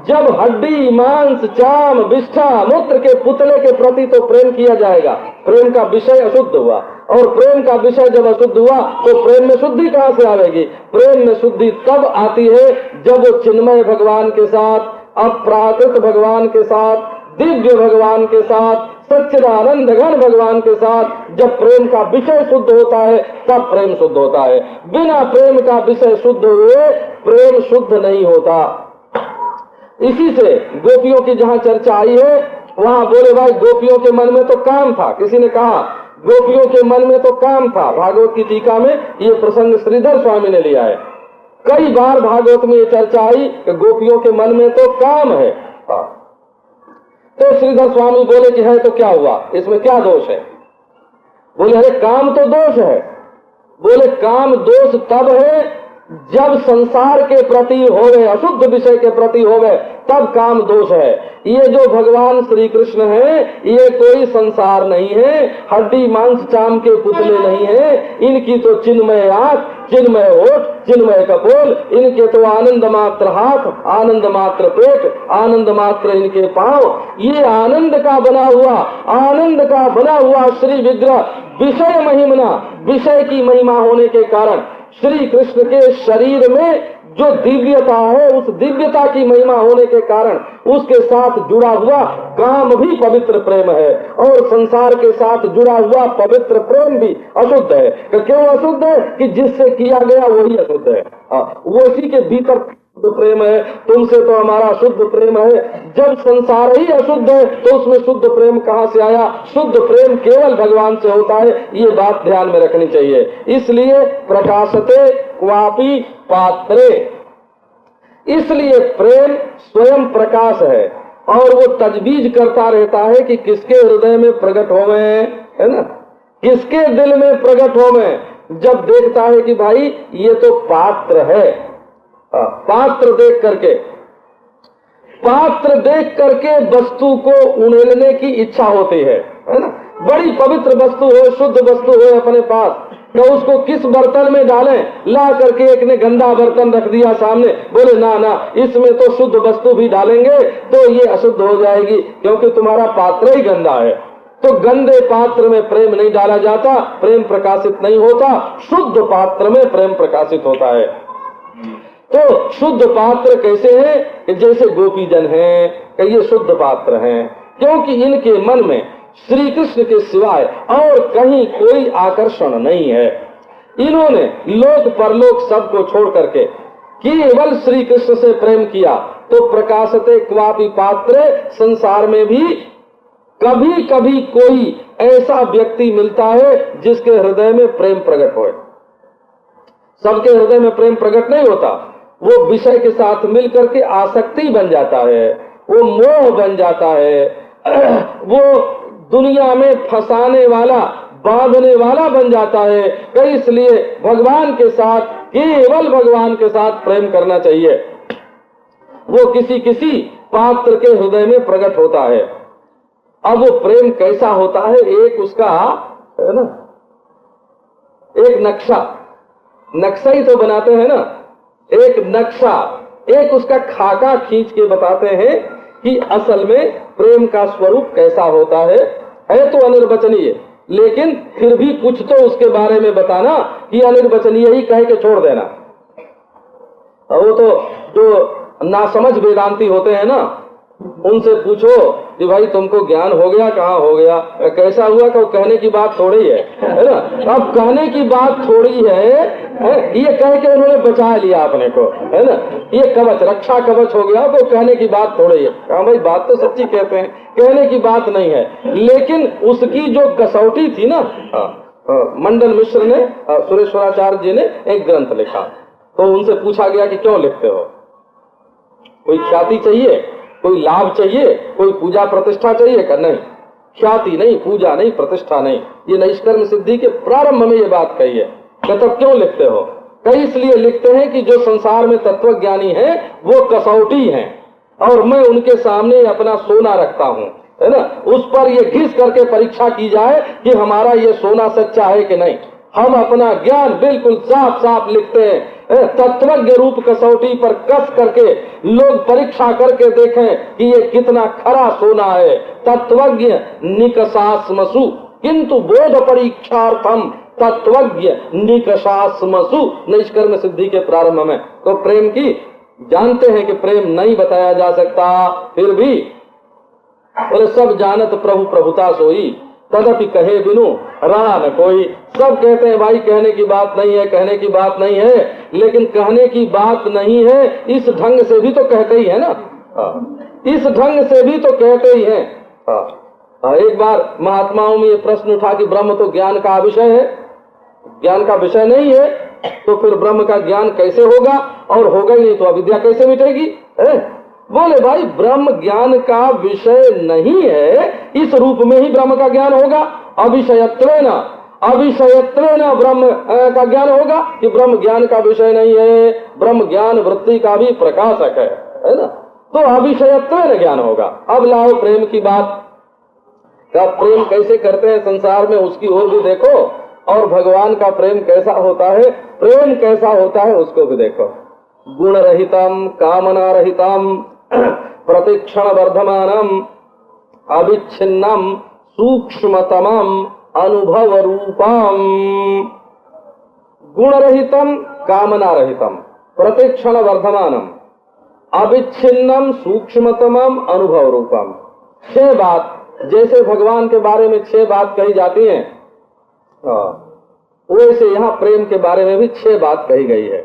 B: जब हड्डी मांस चाम विष्ठा मूत्र के पुतले के प्रति तो प्रेम किया जाएगा, प्रेम का विषय अशुद्ध हुआ। और प्रेम का विषय जब अशुद्ध हुआ तो प्रेम में शुद्धि कहाँ से आएगी? प्रेम में शुद्धि तब आती है जब वो चिन्मय भगवान के साथ, अप्राकृत भगवान के साथ, दिव्य भगवान के साथ, सच्चिदानंद घन भगवान के साथ जब प्रेम का विषय शुद्ध होता है तब प्रेम शुद्ध होता है। बिना प्रेम का विषय शुद्ध हुए प्रेम शुद्ध नहीं होता। इसी से गोपियों की जहाँ चर्चा आई है वहाँ बोले भाई गोपियों के मन में तो काम था। किसी ने कहा गोपियों के मन में तो काम था। भागवत की टीका में ये प्रसंग श्रीधर स्वामी ने लिया है। कई बार भागवत में ये चर्चा आई कि गोपियों के मन में तो काम है। तो श्रीधर स्वामी बोले कि है तो क्या हुआ, इसमें क्या दोष है? बोले अरे काम तो दोष है। बोले काम दोष तब है जब संसार के प्रति हो गए, अशुद्ध विषय के प्रति हो गए, तब काम दोष है। ये जो भगवान श्री कृष्ण है ये कोई संसार नहीं है, हड्डी मांस चाम के पुतले नहीं है। इनकी तो चिन्मय आंख, चिन्मय होठ, चिन्मय कपोल, इनके तो आनंद मात्र हाथ, आनंद मात्र पेट, आनंद मात्र इनके पांव। ये आनंद का बना हुआ श्री विग्रह विषय महिमा, विषय की महिमा होने के कारण श्री कृष्ण के शरीर में जो दिव्यता है, उस दिव्यता की महिमा होने के कारण उसके साथ जुड़ा हुआ काम भी पवित्र प्रेम है, और संसार के साथ जुड़ा हुआ पवित्र प्रेम भी अशुद्ध है। तो क्यों अशुद्ध है? कि जिससे किया गया वही अशुद्ध है। वो इसी के भीतर शुद्ध प्रेम है। तुमसे तो हमारा शुद्ध प्रेम है। जब संसार ही अशुद्ध है तो उसमें शुद्ध प्रेम कहाँ से आया? शुद्ध प्रेम केवल भगवान से होता है, ये बात ध्यान में रखनी चाहिए। इसलिए प्रकाशते क्वापि पात्रे, इसलिए प्रेम स्वयं प्रकाश है और वो तजवीज करता रहता है कि किसके हृदय में प्रकट होवे, है ना, किसके दिल में प्रकट होवे। जब देखता है कि भाई ये तो पात्र है, पात्र देख करके वस्तु को उड़ेलने की इच्छा होती है ना। बड़ी पवित्र वस्तु हो, शुद्ध वस्तु हो अपने पास, तो उसको किस बर्तन में डालें? ला करके एक ने गंदा बर्तन रख दिया सामने, बोले ना ना इसमें तो शुद्ध वस्तु भी डालेंगे तो ये अशुद्ध हो जाएगी, क्योंकि तुम्हारा पात्र ही गंदा है। तो गंदे पात्र में प्रेम नहीं डाला जाता, प्रेम प्रकाशित नहीं होता। शुद्ध पात्र में प्रेम प्रकाशित होता है। तो शुद्ध पात्र कैसे है? जैसे गोपी जन हैं, ये शुद्ध पात्र हैं, क्योंकि इनके मन में श्री कृष्ण के सिवाय और कहीं कोई आकर्षण नहीं है। इन्होंने लोक परलोक सबको छोड़ करके केवल श्री कृष्ण से प्रेम किया। तो प्रकाशते क्वापि पात्रे, संसार में भी कभी कभी कोई ऐसा व्यक्ति मिलता है जिसके हृदय में प्रेम प्रकट हो। सबके हृदय में प्रेम प्रकट नहीं होता। वो विषय के साथ मिलकर के आसक्ति बन जाता है, वो मोह बन जाता है, वो दुनिया में फंसाने वाला, बांधने वाला बन जाता है। तो इसलिए भगवान के साथ, केवल भगवान के साथ प्रेम करना चाहिए। वो किसी किसी पात्र के हृदय में प्रकट होता है। अब वो प्रेम कैसा होता है? एक उसका है ना, एक नक्शा ही तो बनाते हैं ना, एक नक्शा, एक उसका खाका खींच के बताते हैं कि असल में प्रेम का स्वरूप कैसा होता है तो अनिर्वचनीय, लेकिन फिर भी कुछ तो उसके बारे में बताना कि अनिर्वचनीय ही कह के छोड़ देना। वो तो जो नासमझ वेदांती होते हैं ना, उनसे पूछो कि भाई तुमको ज्ञान हो गया? कहाँ हो गया? कैसा हुआ? कि कहने की बात थोड़ी है ना। अब कहने की बात थोड़ी है, ये कह के उन्होंने बचा लिया अपने को, है ना। ये कवच, रक्षा कवच हो गया, तो कहने की बात थोड़ी है। हाँ भाई, बात तो सच्ची कहते हैं, कहने की बात नहीं है। लेकिन उसकी जो कसौटी थी ना, मंडल मिश्र ने, सुरेश्वराचार्य जी ने एक ग्रंथ लिखा, तो उनसे पूछा गया कि क्यों लिखते हो? कोई ख्याति चाहिए, कोई लाभ चाहिए, कोई पूजा प्रतिष्ठा चाहिए? कर नहीं, ख्याति नहीं, पूजा नहीं, प्रतिष्ठा नहीं। ये नैष्कर्म सिद्धि के प्रारंभ में ये बात कही है। तब क्यों लिखते हो? कई इसलिए लिखते हैं कि जो संसार में तत्वज्ञानी है वो कसौटी हैं, और मैं उनके सामने अपना सोना रखता हूँ, है ना। उस पर ये घिस करके परीक्षा की जाए कि हमारा ये सोना सच्चा है कि नहीं। हम अपना ज्ञान बिल्कुल साफ साफ लिखते हैं। तत्वज्ञ रूप कसौटी पर कस करके लोग परीक्षा करके देखें कि ये कितना खरा सोना है। तत्वज्ञ निकषास्मसु किंतु बोध परीक्षार्थम तत्वज्ञ निकषास्मसु, नैष्कर्म सिद्धि के प्रारंभ में। तो प्रेम की जानते हैं कि प्रेम नहीं बताया जा सकता, फिर भी बोले सब जानत प्रभु प्रभुता सोई, तदपि कहे बिनु रहा न कोई। सब कहते हैं भाई कहने की बात नहीं है, कहने की बात नहीं है, लेकिन कहने की बात नहीं है इस ढंग से भी तो कहते ही है ना। इस ढंग से भी तो कहते ही हैं। एक बार महात्माओं में ये प्रश्न उठा कि ब्रह्म तो ज्ञान का विषय है, ज्ञान का विषय नहीं है, तो फिर ब्रह्म का ज्ञान कैसे होगा? और होगा ही नहीं तो अविद्या कैसे मिटेगी? बोले भाई ब्रह्म ज्ञान का विषय नहीं है, इस रूप में ही ब्रह्म का ज्ञान होगा। अविषयत्वेन ब्रह्म का ज्ञान होगा कि ब्रह्म ज्ञान का विषय नहीं है, ब्रह्म ज्ञान वृत्ति का भी प्रकाशक है ना। तो अविषयत्वेन ज्ञान होगा। अब लाओ प्रेम की बात। प्रेम कैसे करते हैं संसार में, उसकी ओर भी देखो, और भगवान का प्रेम कैसा होता है, प्रेम कैसा होता है उसको भी देखो। गुण रहितम कामना रहितम प्रतिक्षण वर्धमानम अविच्छिन्नम सूक्ष्मतमम अनुभव रूपम। गुण रहितम कामना रहितम, प्रतिक्षण वर्धमानम अविच्छिन्नम सूक्ष्मतमम अनुभव रूपम। 6 बात, जैसे भगवान के बारे में 6 बात कही जाती हैं, वैसे यहाँ प्रेम के बारे में भी 6 बात कही गई है।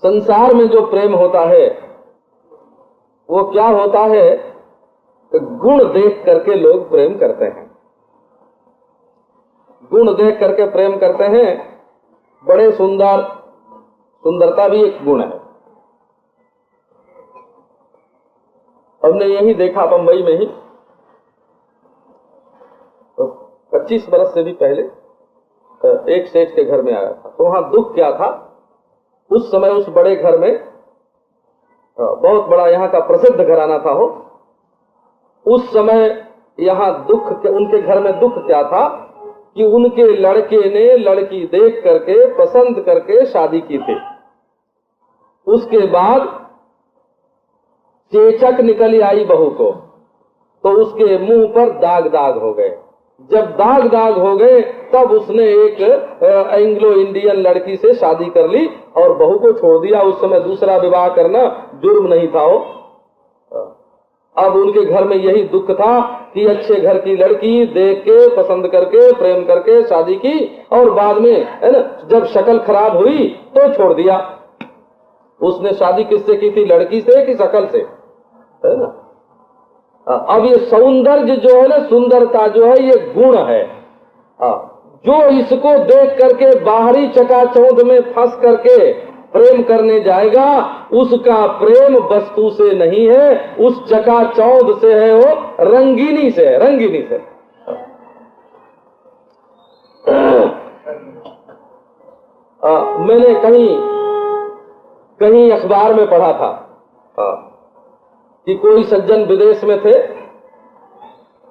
B: संसार में जो प्रेम होता है वो क्या होता है, गुण देख करके लोग प्रेम करते हैं। गुण देख करके प्रेम करते हैं। बड़े सुंदर, सुंदरता भी एक गुण है। हमने यही देखा बंबई में ही 25 बरस से भी पहले एक सेठ के घर में आया था। तो वहां दुख क्या था, उस समय उस बड़े घर में, बहुत बड़ा यहाँ का प्रसिद्ध घराना था हो, उस समय यहाँ दुख, उनके घर में दुख क्या था कि उनके लड़के ने लड़की देख करके पसंद करके शादी की थी। उसके बाद चेचक निकली आई बहू को, तो उसके मुंह पर दाग दाग हो गए। जब दाग दाग हो गए तब उसने एक एंग्लो इंडियन लड़की से शादी कर ली और बहू को छोड़ दिया। उस समय दूसरा विवाह करना जुर्म नहीं था हो। अब उनके घर में यही दुख था कि अच्छे घर की लड़की देख के पसंद करके प्रेम करके शादी की और बाद में, है ना, जब शक्ल खराब हुई तो छोड़ दिया। उसने शादी किससे की थी, लड़की से कि शक्ल से, है ना। अब ये सौंदर्य जो है ना, सुंदरता जो है, ये गुण है। जो इसको देख करके बाहरी चकाचौंध में फंस करके प्रेम करने जाएगा, उसका प्रेम वस्तु से नहीं है, उस चकाचौंध से है, वो रंगीनी से है, रंगीनी से। मैंने कहीं अखबार में पढ़ा था कि कोई सज्जन विदेश में थे,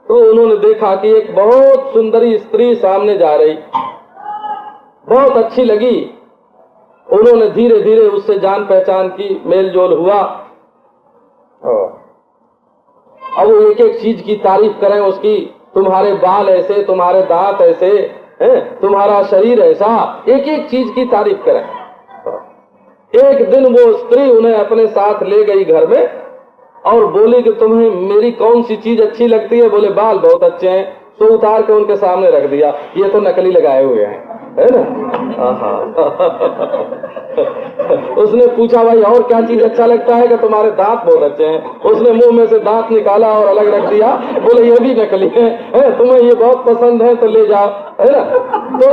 B: तो उन्होंने देखा कि एक बहुत सुंदरी स्त्री सामने जा रही, बहुत अच्छी लगी। उन्होंने धीरे धीरे उससे जान पहचान की, मेल जोल हुआ। अब वो एक एक चीज की तारीफ करें उसकी, तुम्हारे बाल ऐसे, तुम्हारे दांत ऐसे हैं, तुम्हारा शरीर ऐसा, एक एक चीज की तारीफ करें। एक दिन वो स्त्री उन्हें अपने साथ ले गई घर में और बोली कि तुम्हें मेरी कौन सी चीज अच्छी लगती है? बोले बाल बहुत अच्छे हैं। तो उतार के उनके सामने रख दिया, ये तो नकली लगाए हुए हैं, है ना। उसने पूछा भाई और क्या चीज अच्छा लगता है? कि तुम्हारे दांत बहुत अच्छे हैं। उसने मुंह में से दांत निकाला और अलग रख दिया, बोले ये भी नकली है, तुम्हें ये बहुत पसंद है तो ले जाओ, है ना। तो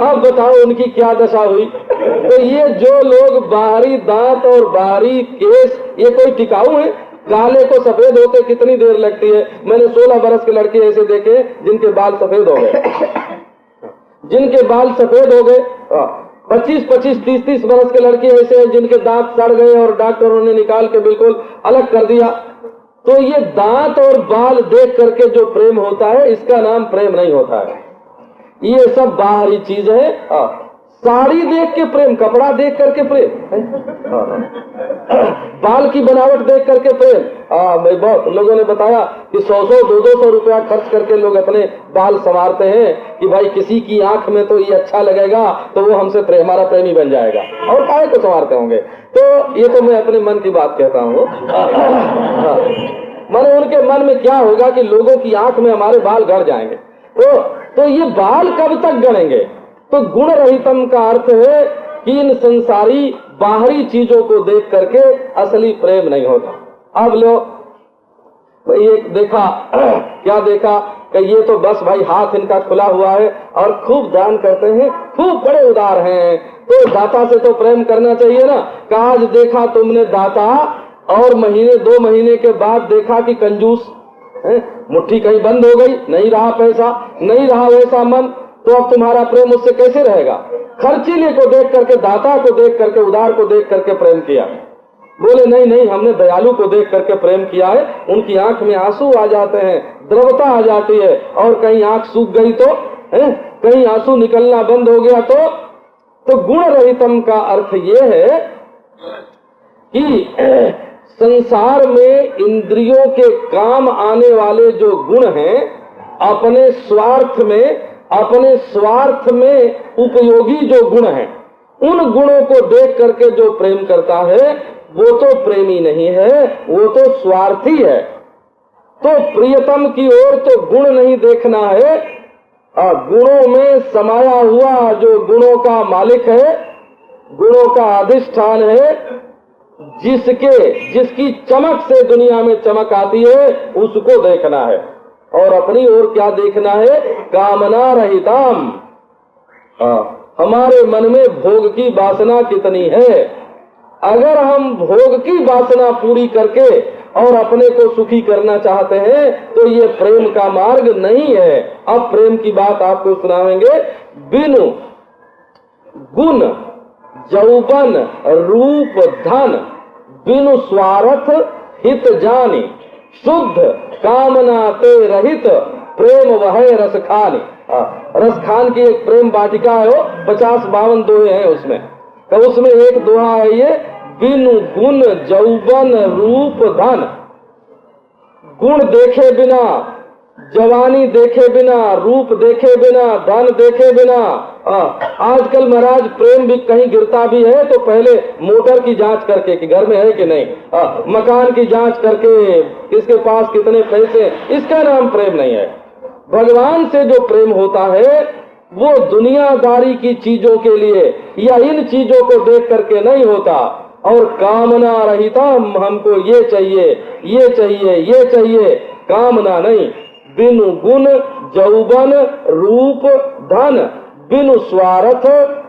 B: अब बताओ उनकी क्या दशा हुई। तो ये जो लोग बाहरी दांत और बाहरी केस, ये कोई टिकाऊ है? काले को सफेद होते कितनी देर लगती है। मैंने 16 बरस के लड़के ऐसे देखे जिनके बाल सफेद हो गए, जिनके बाल सफेद हो गए। 25-25, 30-30 बरस के लड़के ऐसे हैं जिनके दांत सड़ गए और डॉक्टरों ने निकाल के बिल्कुल अलग कर दिया। तो ये दांत और बाल देख करके जो प्रेम होता है, इसका नाम प्रेम नहीं होता है। ये सब बाहरी चीज है। साड़ी देख के प्रेम, कपड़ा देख करके प्रेम, बाल की बनावट देख करके प्रेम। मैं बहुत लोगों ने बताया कि 100-100, 200 रुपया खर्च करके लोग अपने बाल संवारते हैं कि भाई किसी की आंख में तो ये अच्छा लगेगा तो वो हमसे हमारा प्रेमी बन जाएगा, और काहे को संवारते होंगे। तो ये तो मैं अपने मन की बात कहता हूँ। माने उनके मन में क्या होगा कि लोगों की आंख में हमारे बाल गड़ जाएंगे। तो ये बाल कब तक गड़ेंगे? तो गुण रहितम का अर्थ है कि इन संसारी बाहरी चीजों को देख करके असली प्रेम नहीं होता। अब लो ये देखा, क्या देखा कि ये तो बस भाई हाथ इनका खुला हुआ है और खूब दान करते हैं, खूब बड़े उदार हैं, तो दाता से तो प्रेम करना चाहिए ना। कि आज देखा तुमने दाता और 2 महीने के बाद देखा कि कंजूस है, मुट्ठी कहीं बंद हो गई, नहीं रहा पैसा, नहीं रहा वैसा मन, तो अब तुम्हारा प्रेम उससे कैसे रहेगा? खर्चीले को देख करके, दाता को देख करके, उदार को देख करके प्रेम किया। बोले नहीं नहीं, हमने दयालु को देख करके प्रेम किया है। उनकी आंख में आंसू आ जाते हैं, द्रवता आ जाती है, और कहीं आंख सूख गई तो है, कहीं आंसू निकलना बंद हो गया तो गुण रहितम का अर्थ ये है कि संसार में इंद्रियों के काम आने वाले जो गुण हैं, अपने स्वार्थ में उपयोगी जो गुण हैं, उन गुणों को देख करके जो प्रेम करता है वो तो प्रेमी नहीं है, वो तो स्वार्थी है। तो प्रियतम की ओर तो गुण नहीं देखना है, गुणों में समाया हुआ जो गुणों का मालिक है, गुणों का अधिष्ठान है, जिसकी चमक से दुनिया में चमक आती है, उसको देखना है। और अपनी ओर क्या देखना है? कामना रहिताम। हमारे मन में भोग की वासना कितनी है? अगर हम भोग की वासना पूरी करके और अपने को सुखी करना चाहते हैं तो ये प्रेम का मार्ग नहीं है। अब प्रेम की बात आपको सुनाएंगे। बिनु गुण यौवन रूप धन बिनु स्वार्थ हित जानी शुद्ध कामना ते रहित प्रेम वह रस खानी। रस खान की एक प्रेम वाटिका है, 50-52 दोहे हैं उसमें। तो उसमें एक दोहा है ये, बिनु गुण यौवन रूप धन। गुण देखे बिना, जवानी देखे बिना, रूप देखे बिना, धन देखे बिना। आजकल महाराज प्रेम भी कहीं गिरता भी है तो पहले मोटर की जांच करके कि घर में है कि नहीं, मकान की जांच करके किसके पास कितने पैसे, इसका नाम प्रेम नहीं है। भगवान से जो प्रेम होता है वो दुनियादारी की चीजों के लिए या इन चीजों को देख करके नहीं होता। और कामना रहिता, हमको ये चाहिए, ये चाहिए, ये चाहिए, कामना नहीं। बिनु गुण यौवन रूप धन बिनु स्वार्थ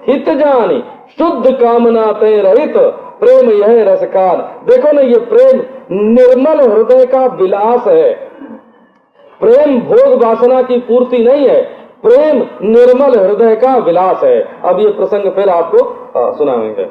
B: हित जानी शुद्ध कामना ते रहित प्रेम यह रसखान। देखो ना, ये प्रेम निर्मल हृदय का विलास है। प्रेम भोग वासना की पूर्ति नहीं है, प्रेम निर्मल हृदय का विलास है। अब ये प्रसंग फिर आपको सुनाएंगे।